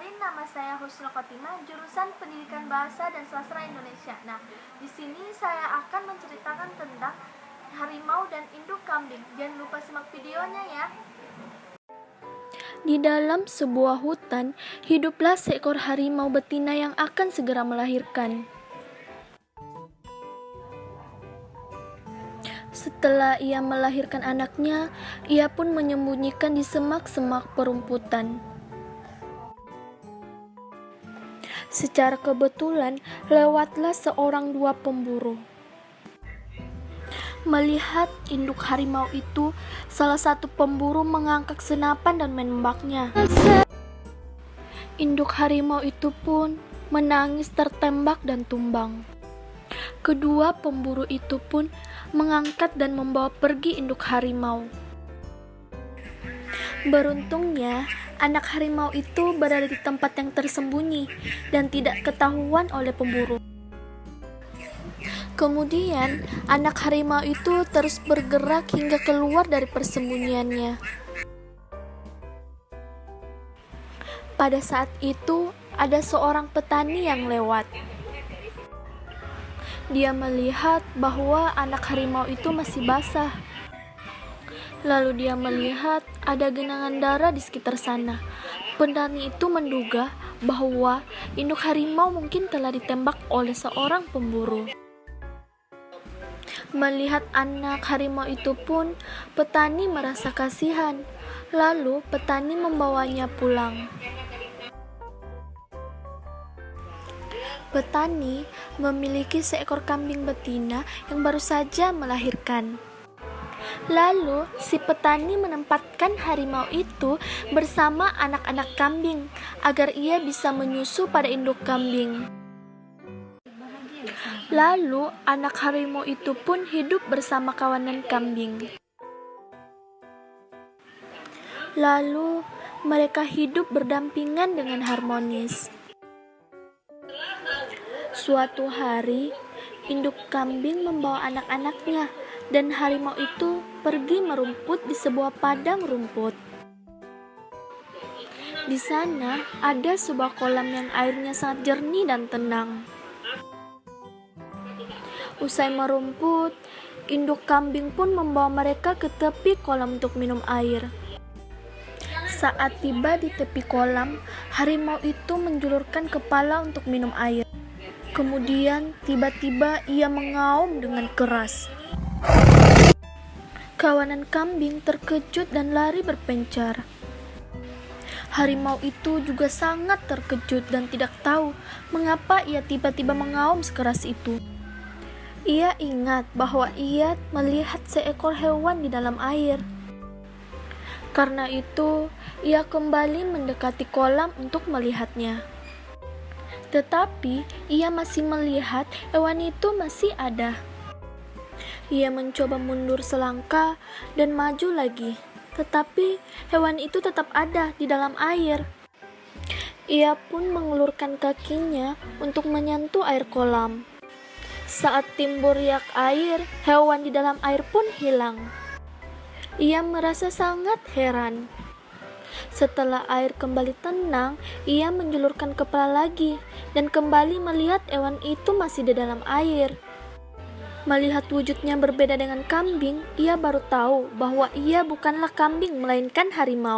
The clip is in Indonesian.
Kenalin, nama saya Husnul Khotimah, jurusan Pendidikan Bahasa dan Sastra Indonesia. Nah, di sini saya akan menceritakan tentang harimau dan induk kambing. Jangan lupa simak videonya ya. Di dalam sebuah hutan, hiduplah seekor harimau betina yang akan segera melahirkan. Setelah ia melahirkan anaknya, ia pun menyembunyikan di semak-semak perumputan. Secara kebetulan, lewatlah seorang dua pemburu. Melihat induk harimau itu, salah satu pemburu mengangkat senapan dan menembaknya. Induk harimau itu pun menangis tertembak dan tumbang. Kedua pemburu itu pun mengangkat dan membawa pergi induk harimau. Beruntungnya, anak harimau itu berada di tempat yang tersembunyi dan tidak ketahuan oleh pemburu. Kemudian, anak harimau itu terus bergerak hingga keluar dari persembunyiannya. Pada saat itu, ada seorang petani yang lewat. Dia melihat bahwa anak harimau itu masih basah. Lalu dia melihat ada genangan darah di sekitar sana. Petani itu menduga bahwa induk harimau mungkin telah ditembak oleh seorang pemburu. Melihat anak harimau itu pun, petani merasa kasihan. Lalu petani membawanya pulang. Petani memiliki seekor kambing betina yang baru saja melahirkan. Lalu, si petani menempatkan harimau itu bersama anak-anak kambing agar ia bisa menyusu pada induk kambing. Lalu, anak harimau itu pun hidup bersama kawanan kambing. Lalu, mereka hidup berdampingan dengan harmonis. Suatu hari, induk kambing membawa anak-anaknya dan harimau itu pergi merumput di sebuah padang rumput. Di sana ada sebuah kolam yang airnya sangat jernih dan tenang. Usai merumput, induk kambing pun membawa mereka ke tepi kolam untuk minum air. Saat tiba di tepi kolam, harimau itu menjulurkan kepala untuk minum air. Kemudian tiba-tiba ia mengaum dengan keras. Kawanan kambing terkejut dan lari berpencar. Harimau itu juga sangat terkejut dan tidak tahu mengapa ia tiba-tiba mengaum sekeras itu. Ia ingat bahwa ia melihat seekor hewan di dalam air. Karena itu, ia kembali mendekati kolam untuk melihatnya. Tetapi ia masih melihat hewan itu masih ada. Ia mencoba mundur selangkah dan maju lagi, tetapi hewan itu tetap ada di dalam air. Ia pun mengulurkan kakinya untuk menyentuh air kolam. Saat timbul riak air, hewan di dalam air pun hilang. Ia merasa sangat heran. Setelah air kembali tenang, ia menjulurkan kepala lagi dan kembali melihat hewan itu masih di dalam air. Melihat wujudnya berbeda dengan kambing, ia baru tahu bahwa ia bukanlah kambing melainkan harimau.